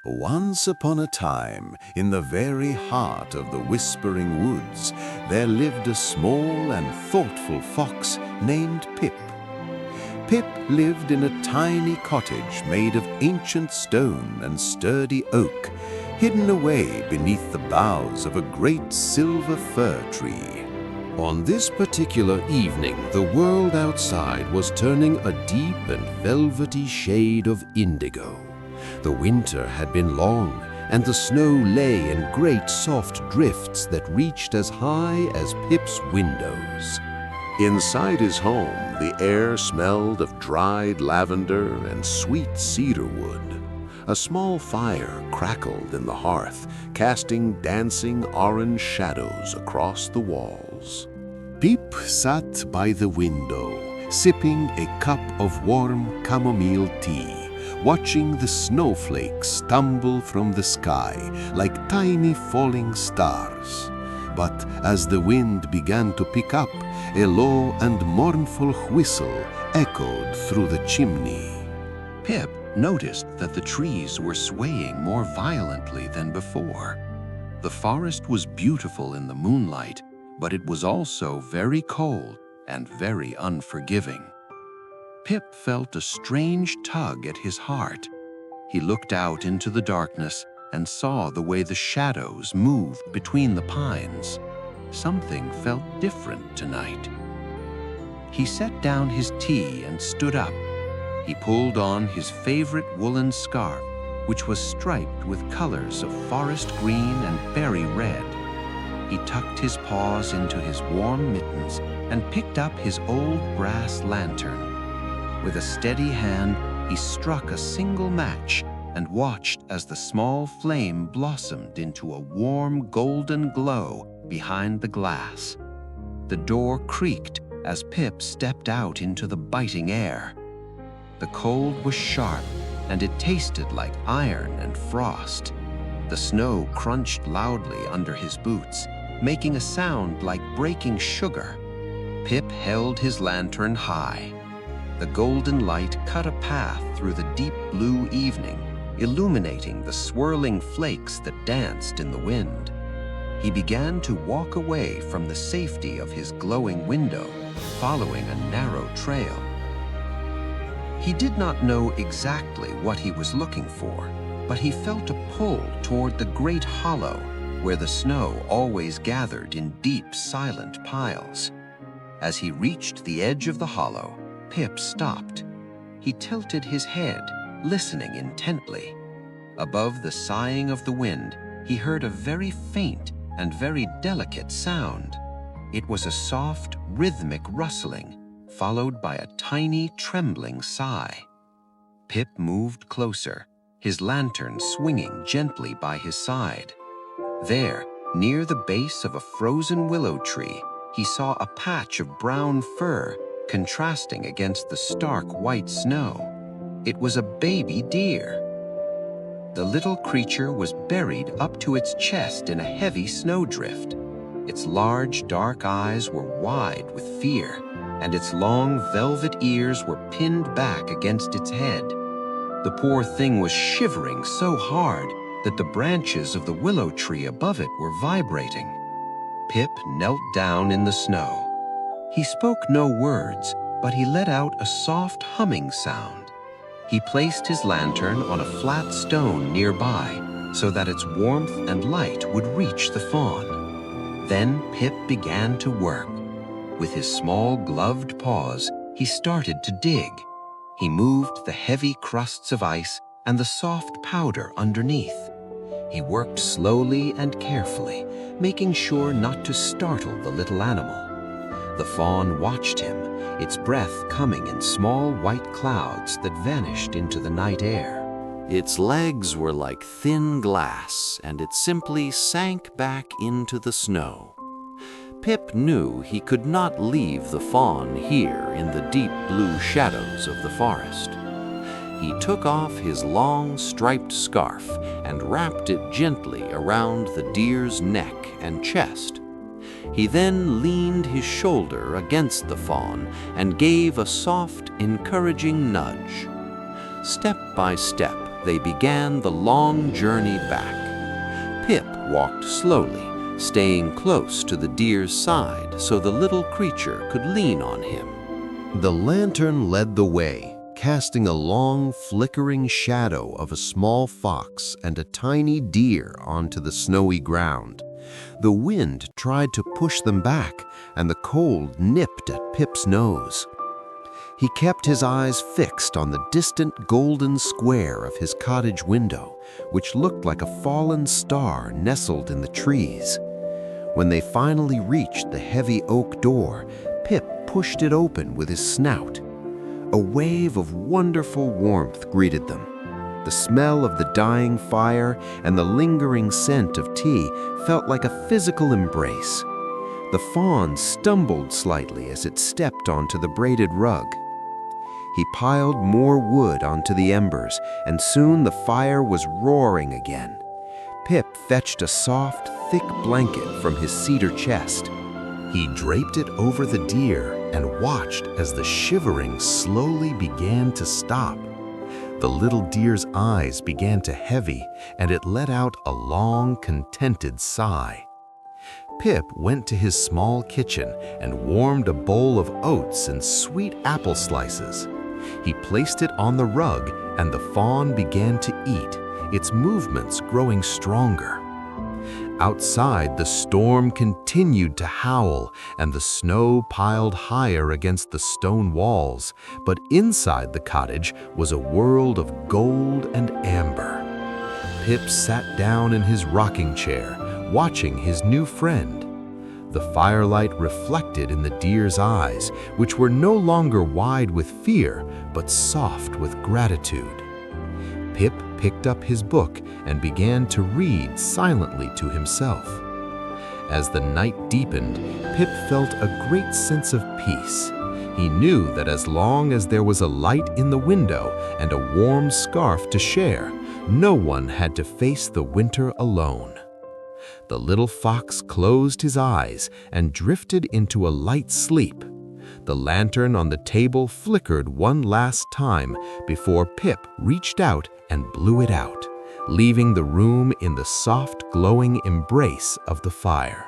Once upon a time, in the very heart of the Whispering Woods, there lived a small and thoughtful fox named Pip. Pip lived in a tiny cottage made of ancient stone and sturdy oak, hidden away beneath the boughs of a great silver fir tree. On this particular evening, the world outside was turning a deep and velvety shade of indigo. The winter had been long, and the snow lay in great soft drifts that reached as high as Pip's windows. Inside his home, the air smelled of dried lavender and sweet cedar wood. A small fire crackled in the hearth, casting dancing orange shadows across the walls. Pip sat by the window, sipping a cup of warm chamomile tea, watching the snowflakes tumble from the sky like tiny falling stars. But as the wind began to pick up, a low and mournful whistle echoed through the chimney. Pip noticed that the trees were swaying more violently than before. The forest was beautiful in the moonlight, but it was also very cold and very unforgiving. Pip felt a strange tug at his heart. He looked out into the darkness and saw the way the shadows moved between the pines. Something felt different tonight. He set down his tea and stood up. He pulled on his favorite woolen scarf, which was striped with colors of forest green and berry red. He tucked his paws into his warm mittens and picked up his old brass lantern. With a steady hand, he struck a single match and watched as the small flame blossomed into a warm golden glow behind the glass. The door creaked as Pip stepped out into the biting air. The cold was sharp, and it tasted like iron and frost. The snow crunched loudly under his boots, making a sound like breaking sugar. Pip held his lantern high. The golden light cut a path through the deep blue evening, illuminating the swirling flakes that danced in the wind. He began to walk away from the safety of his glowing window, following a narrow trail. He did not know exactly what he was looking for, but he felt a pull toward the great hollow where the snow always gathered in deep, silent piles. As he reached the edge of the hollow, Pip stopped. He tilted his head, listening intently. Above the sighing of the wind, he heard a very faint and very delicate sound. It was a soft, rhythmic rustling, followed by a tiny, trembling sigh. Pip moved closer, his lantern swinging gently by his side. There, near the base of a frozen willow tree, he saw a patch of brown fur contrasting against the stark white snow. It was a baby deer. The little creature was buried up to its chest in a heavy snowdrift. Its large, dark eyes were wide with fear, and its long, velvet ears were pinned back against its head. The poor thing was shivering so hard that the branches of the willow tree above it were vibrating. Pip knelt down in the snow. He spoke no words, but he let out a soft humming sound. He placed his lantern on a flat stone nearby so that its warmth and light would reach the fawn. Then Pip began to work. With his small gloved paws, he started to dig. He moved the heavy crusts of ice and the soft powder underneath. He worked slowly and carefully, making sure not to startle the little animal. The fawn watched him, its breath coming in small white clouds that vanished into the night air. Its legs were like thin glass, and it simply sank back into the snow. Pip knew he could not leave the fawn here in the deep blue shadows of the forest. He took off his long striped scarf and wrapped it gently around the deer's neck and chest. He then leaned his shoulder against the fawn and gave a soft, encouraging nudge. Step by step, they began the long journey back. Pip walked slowly, staying close to the deer's side so the little creature could lean on him. The lantern led the way, casting a long, flickering shadow of a small fox and a tiny deer onto the snowy ground. The wind tried to push them back, and the cold nipped at Pip's nose. He kept his eyes fixed on the distant golden square of his cottage window, which looked like a fallen star nestled in the trees. When they finally reached the heavy oak door, Pip pushed it open with his snout. A wave of wonderful warmth greeted them. The smell of the dying fire and the lingering scent of tea felt like a physical embrace. The fawn stumbled slightly as it stepped onto the braided rug. He piled more wood onto the embers, and soon the fire was roaring again. Pip fetched a soft, thick blanket from his cedar chest. He draped it over the deer and watched as the shivering slowly began to stop. The little deer's eyes began to heavy, and it let out a long, contented sigh. Pip went to his small kitchen and warmed a bowl of oats and sweet apple slices. He placed it on the rug, and the fawn began to eat, its movements growing stronger. Outside, the storm continued to howl, and the snow piled higher against the stone walls, but inside the cottage was a world of gold and amber. Pip sat down in his rocking chair, watching his new friend. The firelight reflected in the deer's eyes, which were no longer wide with fear, but soft with gratitude. Pip picked up his book and began to read silently to himself. As the night deepened, Pip felt a great sense of peace. He knew that as long as there was a light in the window and a warm scarf to share, no one had to face the winter alone. The little fox closed his eyes and drifted into a light sleep. The lantern on the table flickered one last time before Pip reached out and blew it out, leaving the room in the soft, glowing embrace of the fire.